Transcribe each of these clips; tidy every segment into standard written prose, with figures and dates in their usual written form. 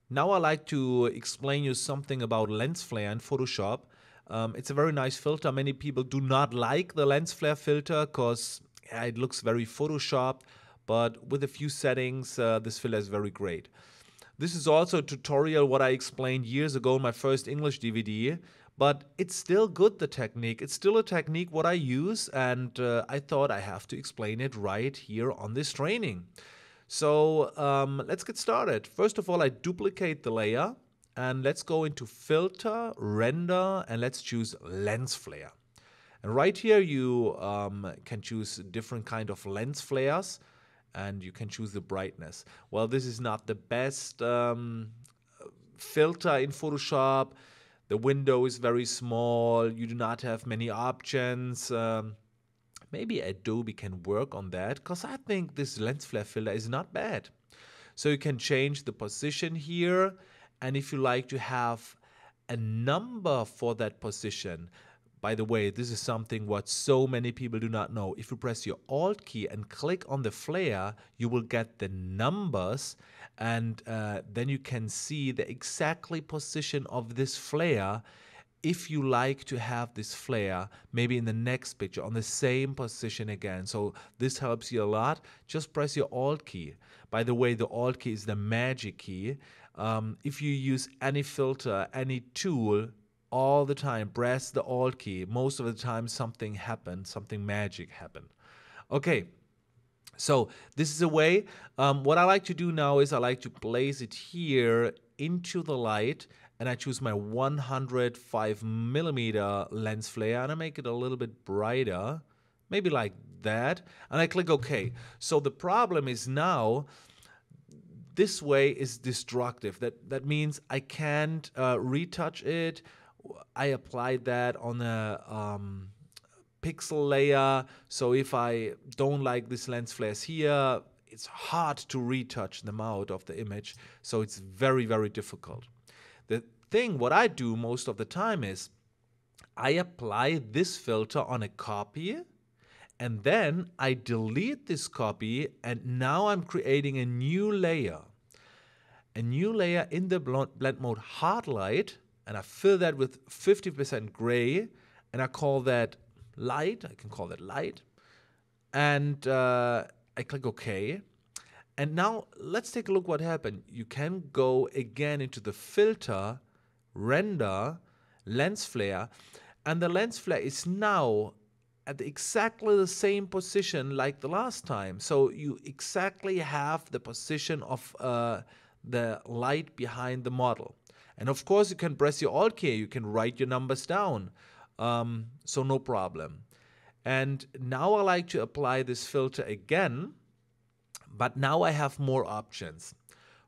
Now I like to explain you something about lens flare in Photoshop. It's a very nice filter. Many people do not like the lens flare filter because it looks very Photoshopped, but with a few settings, this filter is very great. This is also a tutorial what I explained years ago in my first English DVD, but it's still good, the technique. It's still a technique what I use, and I thought I have to explain it right here on this training. So let's get started. First of all, I duplicate the layer, and let's go into Filter, Render, and let's choose Lens Flare. And right here you can choose different kind of lens flares, and you can choose the brightness. Well, this is not the best filter in Photoshop. The window is very small. You do not have many options. Maybe Adobe can work on that, because I think this lens flare filter is not bad. So you can change the position here, and if you like to have a number for that position. By the way, this is something what so many people do not know. If you press your Alt key and click on the flare, you will get the numbers, and then you can see the exactly position of this flare. If you like to have this flare maybe in the next picture on the same position again. So this helps you a lot. Just press your Alt key. By the way, the Alt key is the magic key. If you use any filter, any tool, all the time, press the Alt key. Most of the time something happened, something magic happened. Okay, so this is a way. What I like to do now is I like to place it here into the light, and I choose my 105mm lens flare, and I make it a little bit brighter, maybe like that, and I click OK. So the problem is now this way is destructive. That means I can't retouch it. I applied that on a pixel layer. So if I don't like this lens flares here, it's hard to retouch them out of the image. So it's very, very difficult. The thing, what I do most of the time is I apply this filter on a copy, and then I delete this copy, and now I'm creating a new layer. A new layer in the blend mode hard light, and I fill that with 50% gray, and I call that light. I can call that light. And I click OK. And now let's take a look what happened. You can go again into the filter, render, lens flare, and the lens flare is now at exactly the same position like the last time. So you exactly have the position of the light behind the model. And of course, you can press your Alt key, you can write your numbers down. So no problem. And now I like to apply this filter again, but now I have more options.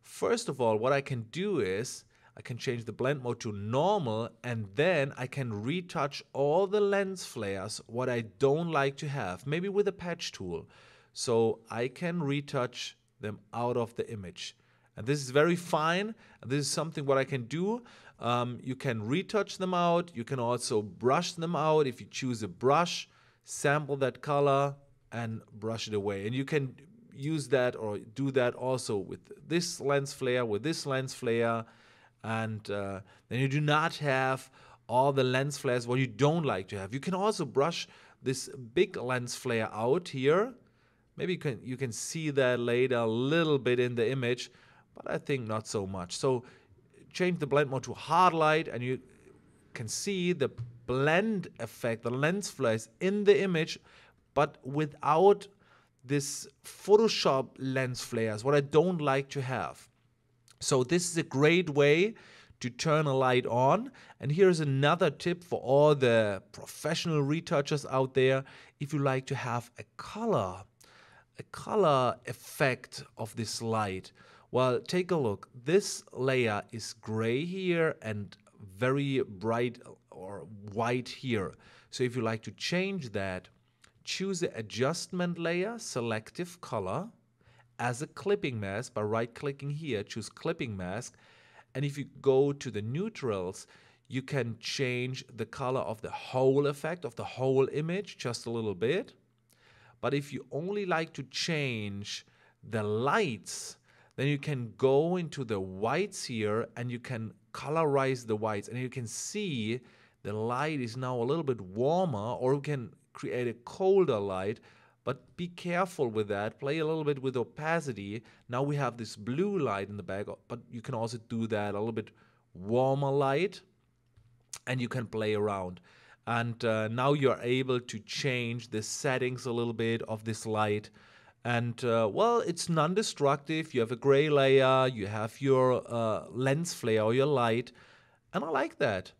First of all, what I can do is I can change the blend mode to normal, and then I can retouch all the lens flares what I don't like to have, maybe with a patch tool. So I can retouch them out of the image. And this is very fine. This is something what I can do. You can retouch them out. You can also brush them out. If you choose a brush, sample that color and brush it away. And you can use that or do that also with this lens flare, with this lens flare. And then you do not have all the lens flares what you don't like to have. You can also brush this big lens flare out here. Maybe you can see that later a little bit in the image, but I think not so much. So change the blend mode to hard light, and you can see the blend effect, the lens flares in the image, but without this Photoshop lens flares, what I don't like to have. So this is a great way to turn a light on. And here's another tip for all the professional retouchers out there. If you like to have a color effect of this light, well, take a look. This layer is gray here and very bright or white here. So if you like to change that, choose the adjustment layer, selective color, as a clipping mask by right-clicking here, choose clipping mask. And if you go to the neutrals, you can change the color of the whole effect, of the whole image, just a little bit. But if you only like to change the lights, then you can go into the whites here and you can colorize the whites, and you can see the light is now a little bit warmer, or you can create a colder light. But be careful with that. Play a little bit with opacity. Now we have this blue light in the back, but you can also do that a little bit warmer light, and you can play around. And now you're able to change the settings a little bit of this light. And well, it's non-destructive. You have a gray layer, you have your lens flare or your light, and I like that.